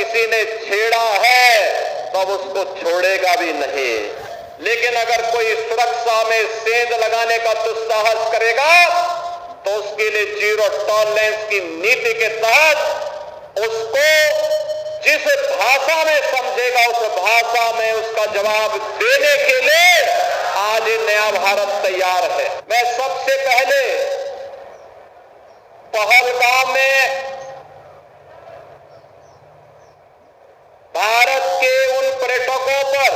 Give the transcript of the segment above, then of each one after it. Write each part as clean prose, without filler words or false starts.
किसी ने छेड़ा है तब उसको छोड़ेगा भी नहीं, लेकिन अगर कोई सुरक्षा में सेंध लगाने का दुस्साहस करेगा तो उसके लिए जीरो टॉलरेंस की नीति के तहत उसको जिस भाषा में समझेगा उस भाषा में उसका जवाब देने के लिए आज नया भारत तैयार है। मैं सबसे पहले पहलगाम में भारत के उन पर्यटकों पर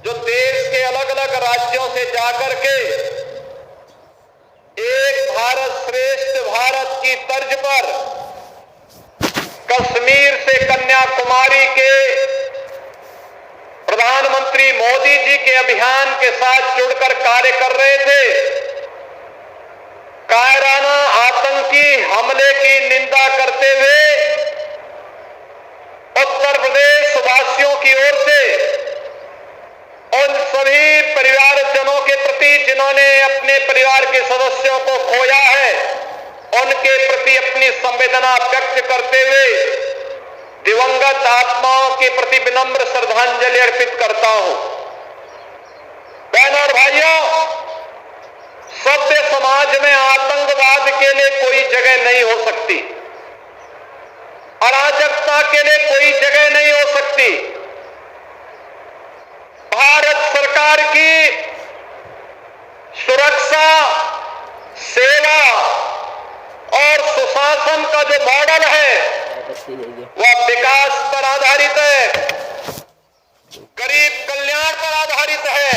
जो देश के अलग अलग राज्यों से जाकर के एक भारत श्रेष्ठ भारत की तर्ज पर कश्मीर से कन्याकुमारी के प्रधानमंत्री मोदी जी के अभियान के साथ जुड़कर कार्य कर रहे थे, कायराना आतंकी हमले की निंदा करते हुए उत्तर प्रदेश वासियों की ओर से उन सभी परिवारजनों के प्रति जिन्होंने अपने परिवार के सदस्यों को खोया है, उनके प्रति अपनी संवेदना व्यक्त करते हुए दिवंगत आत्माओं के प्रति विनम्र श्रद्धांजलि अर्पित करता हूं। बहनों और भाइयों, सभ्य समाज में आतंकवाद के लिए कोई जगह नहीं हो सकती, अराजकता के लिए कोई जगह नहीं हो सकती। भारत सरकार की सुरक्षा, सेवा और सुशासन का जो मॉडल है वह विकास पर आधारित है, गरीब कल्याण पर आधारित है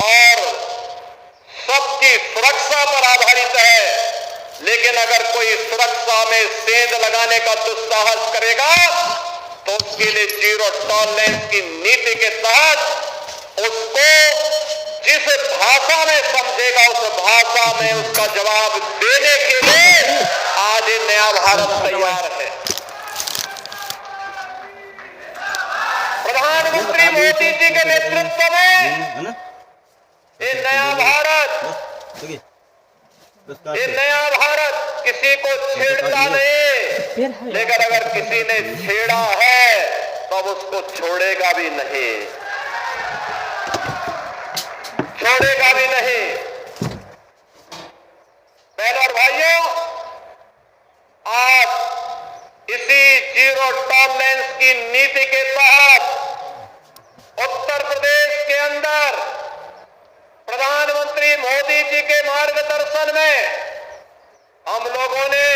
और सबकी सुरक्षा पर आधारित है। लेकिन अगर कोई सुरक्षा में सेंध लगाने का दुस्साहस करेगा तो उसके लिए जीरो टॉलरेंस की नीति के तहत उसको जिस भाषा में समझेगा उस भाषा में उसका जवाब देने के लिए आज नया भारत तैयार है। प्रधानमंत्री मोदी जी के नेतृत्व में ये नया भारत किसी को छेड़ता नहीं, लेकिन अगर किसी ने छेड़ा है तब उसको छोड़ेगा भी नहीं, छोड़ेगा भी नहीं। बहनों और भाइयों, आज इसी जीरो टॉलरेंस की नीति के तहत उत्तर प्रदेश के अंदर प्रधानमंत्री मोदी जी के मार्गदर्शन में हम लोगों ने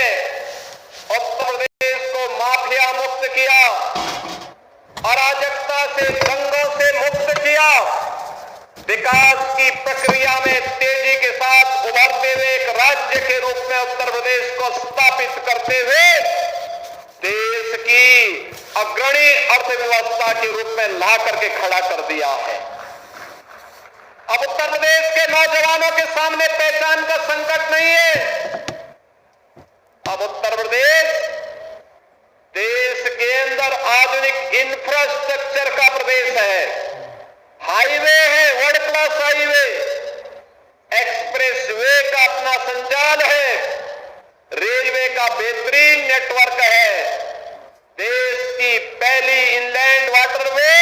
उत्तर प्रदेश को माफिया मुक्त किया, अराजकता से, दंगों से मुक्त किया, विकास की प्रक्रिया में तेजी के साथ उभरते हुए एक राज्य के रूप में उत्तर प्रदेश को स्थापित करते हुए देश की अग्रणी अर्थव्यवस्था के रूप में ला करके खड़ा कर दिया है। अब उत्तर प्रदेश के नौजवानों के सामने पहचान का संकट नहीं है। अब उत्तर प्रदेश देश के अंदर आधुनिक इंफ्रास्ट्रक्चर का प्रदेश है। हाईवे है, world class highway, express way का अपना संजाल है, रेलवे का बेहतरीन नेटवर्क है, देश की पहली इनलैंड वाटरवे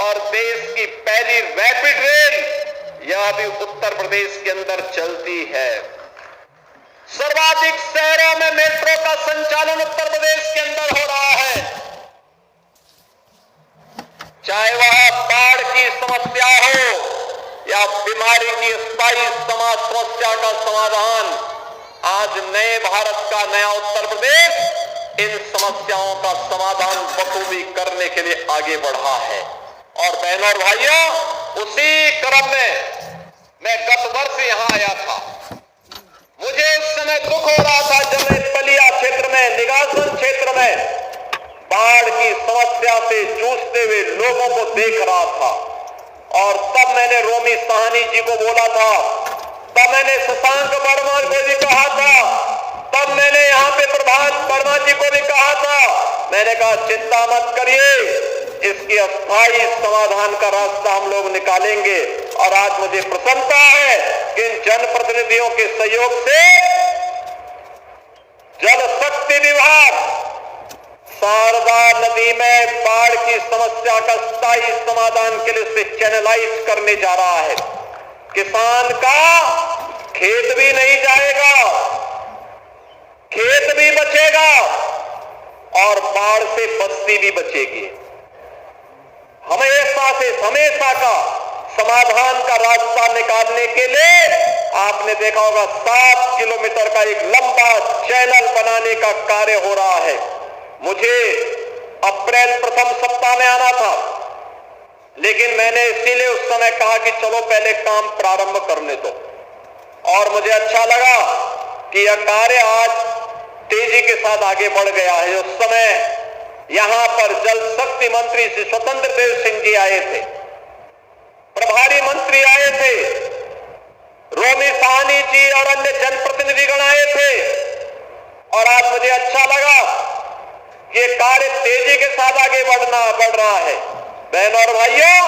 और देश की पहली रैपिड रेल यह भी उत्तर प्रदेश के अंदर चलती है। सर्वाधिक शहरों में मेट्रो का संचालन उत्तर प्रदेश के अंदर हो रहा है। चाहे वह बाढ़ की समस्या हो या बीमारी की स्थायी समस्या का समाधान, आज नए भारत का नया उत्तर प्रदेश इन समस्याओं का समाधान बखूबी करने के लिए आगे बढ़ा है। और बहनों और भाइयों, उसी क्रम में मैं गत वर्ष यहां आया था। मुझे उस समय दुख हो रहा था जब मैं बलिया क्षेत्र में, निगासन क्षेत्र में बाढ़ की समस्या से जूझते हुए लोगों को देख रहा था। और तब मैंने रोमी साहनी जी को बोला था, तब मैंने शशांक वर्मा को भी कहा था, तब मैंने यहाँ पे प्रभात वर्मा जी को भी कहा था। मैंने कहा चिंता मत करिए, इसकी अस्थायी समाधान का रास्ता हम लोग निकालेंगे। और आज मुझे प्रसन्नता है कि इन जनप्रतिनिधियों के सहयोग से जल शक्ति विभाग शारदा नदी में बाढ़ की समस्या का स्थायी समाधान के लिए उसे चैनलाइज करने जा रहा है। किसान का खेत भी नहीं जाएगा, खेत भी बचेगा और बाढ़ से बस्ती भी बचेगी। हमेशा का समाधान का रास्ता निकालने के लिए आपने देखा होगा 7 किलोमीटर का एक लंबा चैनल बनाने का कार्य हो रहा है। मुझे अप्रैल प्रथम सप्ताह में आना था, लेकिन मैंने इसीलिए उस समय कहा कि चलो पहले काम प्रारंभ करने दो, और मुझे अच्छा लगा कि यह कार्य आज तेजी के साथ आगे बढ़ गया है। उस समय यहां पर जल शक्ति मंत्री श्री स्वतंत्र देव सिंह जी आए थे, प्रभारी मंत्री आए थे, रोमी साहनी जी और अन्य जनप्रतिनिधिगण आए थे, और आज मुझे अच्छा लगा कि ये कार्य तेजी के साथ आगे बढ़ रहा है। बहनों और भाइयों,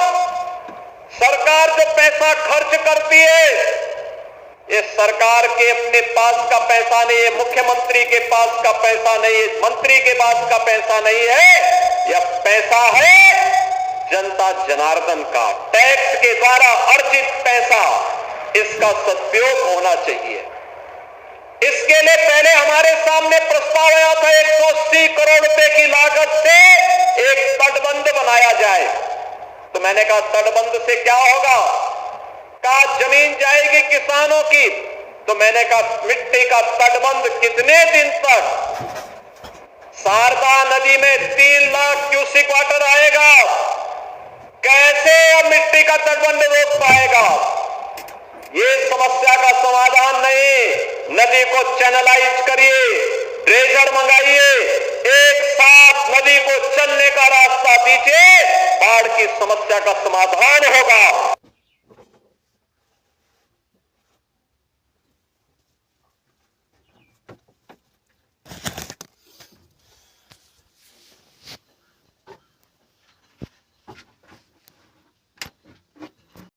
सरकार जो पैसा खर्च करती है, ये सरकार के अपने पास का पैसा नहीं है, मुख्यमंत्री के पास का पैसा नहीं है, मंत्री के पास का पैसा नहीं है। यह पैसा है जनता जनार्दन का, टैक्स के द्वारा अर्जित पैसा। इसका सदुपयोग होना चाहिए। इसके लिए पहले हमारे सामने प्रस्ताव आया था 180 करोड़ रुपए की लागत से एक तटबंध बनाया जाए। तो मैंने कहा तटबंध से क्या होगा? कहा जमीन जाएगी किसानों की। तो मैंने कहा मिट्टी का तटबंध कितने दिन तक? शारदा नदी में 3 लाख क्यूसेक वाटर आएगा, कैसे अब मिट्टी का तटबंध रोक पाएगा? ये समस्या का समाधान नहीं। नदी को चैनलाइज करिए, ड्रेजर मंगाइए, एक साथ नदी को चलने का रास्ता दीजिए, बाढ़ की समस्या का समाधान होगा।